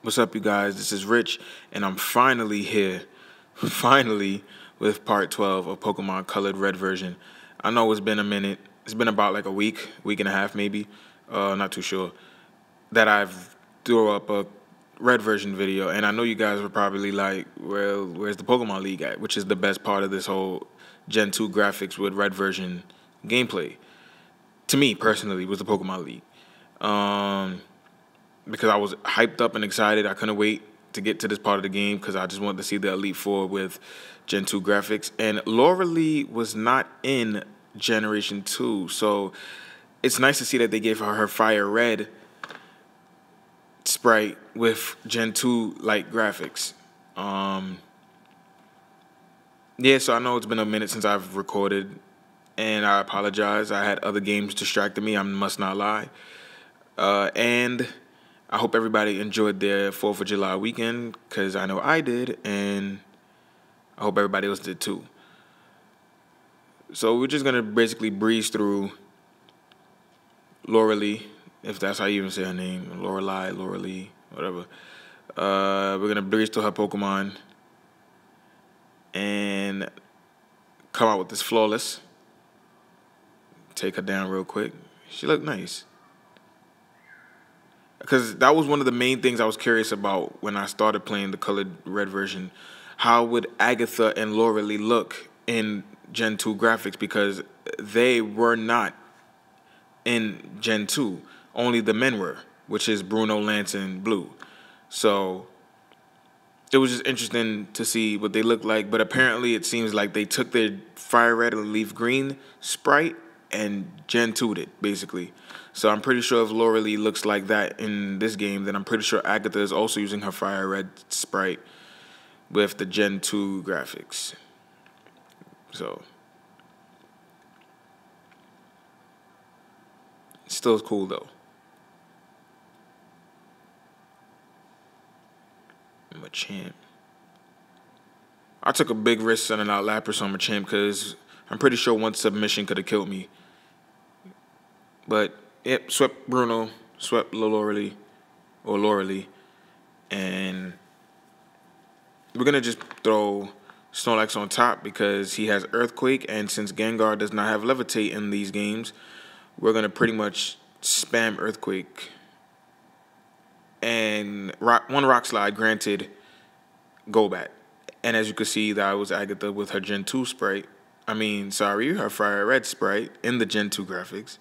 What's up, you guys? This is Rich, and I'm finally here, finally, with part 12 of Pokemon Colored Red version. I know it's been a minute. It's been about like a week and a half maybe, not too sure, that I've threw up a Red version video, and I know you guys were probably like, well, where's the Pokemon League at? Which is the best part of this whole Gen 2 graphics with Red version gameplay. To me, personally, was the Pokemon League. Because I was hyped up and excited. I couldn't wait to get to this part of the game because I just wanted to see the Elite Four with Gen 2 graphics. And Laura Lee was not in Generation 2, so it's nice to see that they gave her Fire Red sprite with Gen 2 like graphics. Yeah, so I know it's been a minute since I've recorded, and I apologize. I had other games distracting me, I must not lie. And I hope everybody enjoyed their 4th of July weekend, because I know I did, and I hope everybody else did too. So we're just going to basically breeze through Laura Lee, if that's how you even say her name, Laura Lee, whatever. We're going to breeze through her Pokemon and come out with this Flawless. Take her down real quick. She looked nice. Because that was one of the main things I was curious about when I started playing the Colored Red version. How would Agatha and Laura Lee look in Gen 2 graphics? Because they were not in Gen 2. Only the men were, which is Bruno, Lance, and Blue. So it was just interesting to see what they look like. But apparently it seems like they took their Fire Red and Leaf Green sprite and Gen 2'd it, basically. So I'm pretty sure if Laura Lee looks like that in this game, then I'm pretty sure Agatha is also using her Fire Red sprite with the Gen 2 graphics. So still cool though. I'm a champ. I took a big risk sending out Lapras on Machamp because I'm pretty sure one submission could have killed me. But yep, swept Bruno, swept Laura Lee, and we're gonna just throw Snorlax on top because he has Earthquake, and since Gengar does not have Levitate in these games, we're gonna pretty much spam Earthquake. And one Rock Slide granted Golbat. And as you can see, that was Agatha with her Gen 2 sprite. Her Fire Red sprite in the Gen 2 graphics.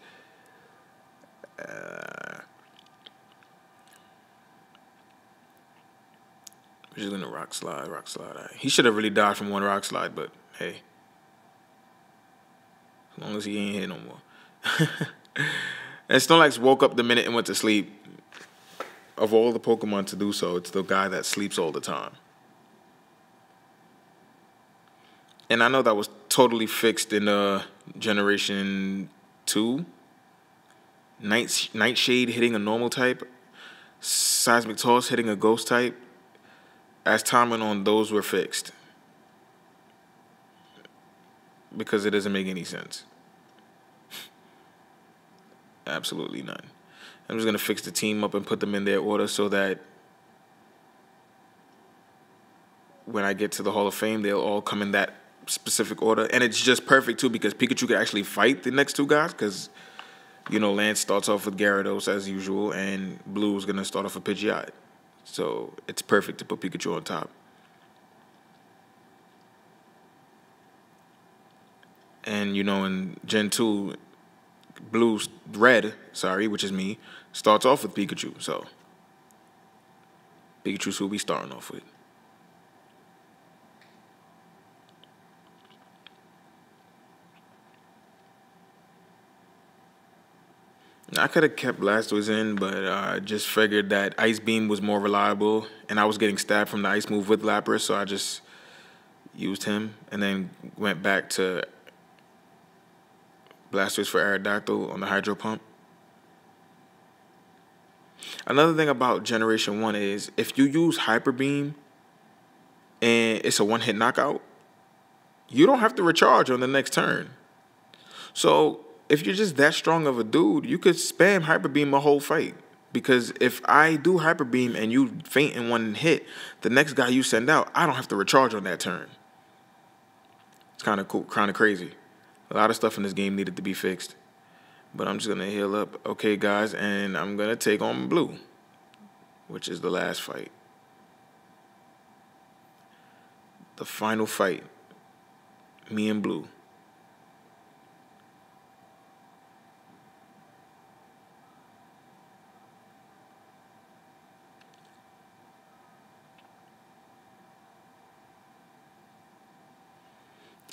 We're just gonna Rock Slide. He should have really died from one Rock Slide, but hey. As long as he ain't here no more. And Snorlax woke up the minute and went to sleep. Of all the Pokemon to do so, it's the guy that sleeps all the time. And I know that was totally fixed in Generation 2. Nightshade hitting a normal type. Seismic Toss hitting a ghost type. As time went on, those were fixed. Because it doesn't make any sense. Absolutely none. I'm just going to fix the team up and put them in their order so that when I get to the Hall of Fame, they'll all come in that specific order. And it's just perfect, too, because Pikachu can actually fight the next two guys because, you know, Lance starts off with Gyarados as usual, and Blue is going to start off with Pidgeot. So it's perfect to put Pikachu on top. And, you know, in Gen 2, Red, which is me, starts off with Pikachu. So Pikachu's who we starting off with. I could have kept Blastoise in, but I just figured that Ice Beam was more reliable, and I was getting stabbed from the Ice move with Lapras, so I just used him, and then went back to Blastoise for Aerodactyl on the Hydro Pump. Another thing about Generation 1 is if you use Hyper Beam and it's a one-hit knockout, you don't have to recharge on the next turn. So if you're just that strong of a dude, you could spam Hyper Beam a whole fight. Because if I do hyper beam and you faint in one hit, the next guy you send out, I don't have to recharge on that turn. It's kind of cool, kind of crazy. A lot of stuff in this game needed to be fixed. But I'm just going to heal up. Okay, guys, and I'm going to take on blue, which is the last fight. The final fight. Me and blue.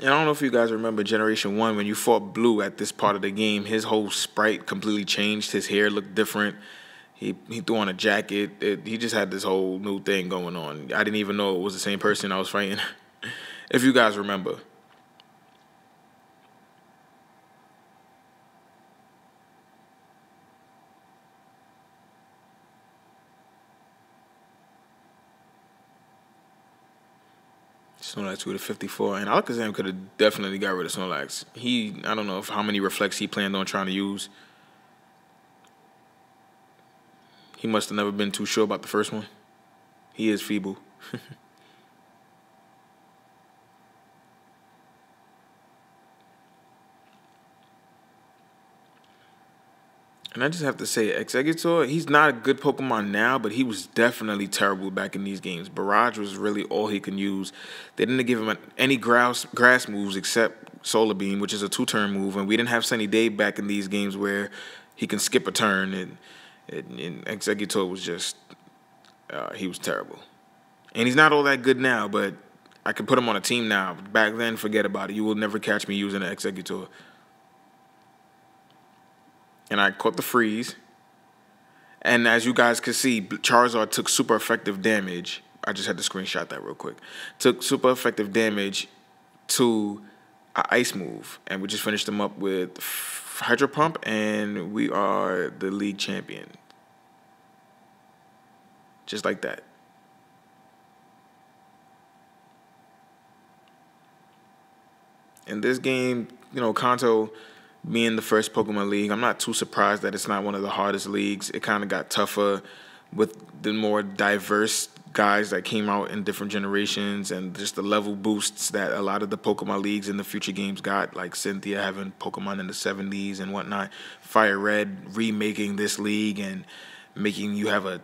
And I don't know if you guys remember Generation 1, when you fought Blue at this part of the game, his whole sprite completely changed. His hair looked different. He threw on a jacket. He just had this whole new thing going on. I didn't even know it was the same person I was fighting, if you guys remember. Snorlax with a 54, and Alakazam could have definitely got rid of Snorlax. I don't know how many reflects he planned on trying to use. He must have never been too sure about the first one. He is feeble. And I just have to say, Exeggutor, he's not a good Pokemon now, but he was definitely terrible back in these games. Barrage was really all he can use. They didn't give him any grass moves except Solar Beam, which is a 2-turn move, and we didn't have Sunny Day back in these games where he can skip a turn, and Exeggutor was just, he was terrible. And he's not all that good now, but I could put him on a team now. Back then, forget about it. You will never catch me using an Exeggutor. And I caught the freeze. And as you guys can see, Charizard took super effective damage. I just had to screenshot that real quick. Took super effective damage to an ice move. And we just finished him up with Hydro Pump, and we are the league champion. Just like that. In this game, you know, Kanto being the first Pokemon League, I'm not too surprised that it's not one of the hardest leagues. It kind of got tougher with the more diverse guys that came out in different generations, and just the level boosts that a lot of the Pokemon Leagues in the future games got, like Cynthia having Pokemon in the 70s and whatnot, Fire Red remaking this league and making you have a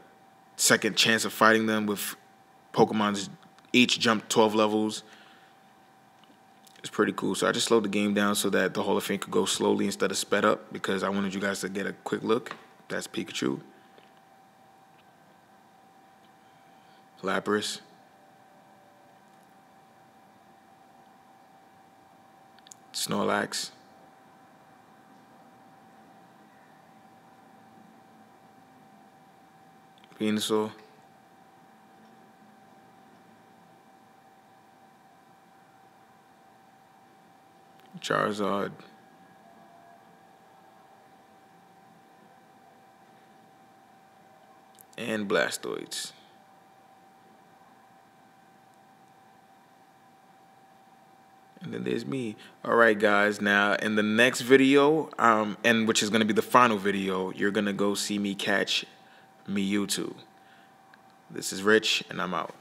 second chance of fighting them with Pokemon's each jump 12 levels. It's pretty cool. So I just slowed the game down so that the Hall of Fame could go slowly instead of sped up, because I wanted you guys to get a quick look. That's Pikachu. Lapras. Snorlax. Venusaur. Charizard. And Blastoids. And then there's me. All right, guys. Now, in the next video, and which is going to be the final video, you're going to go see me catch Mewtwo. This is Rich, and I'm out.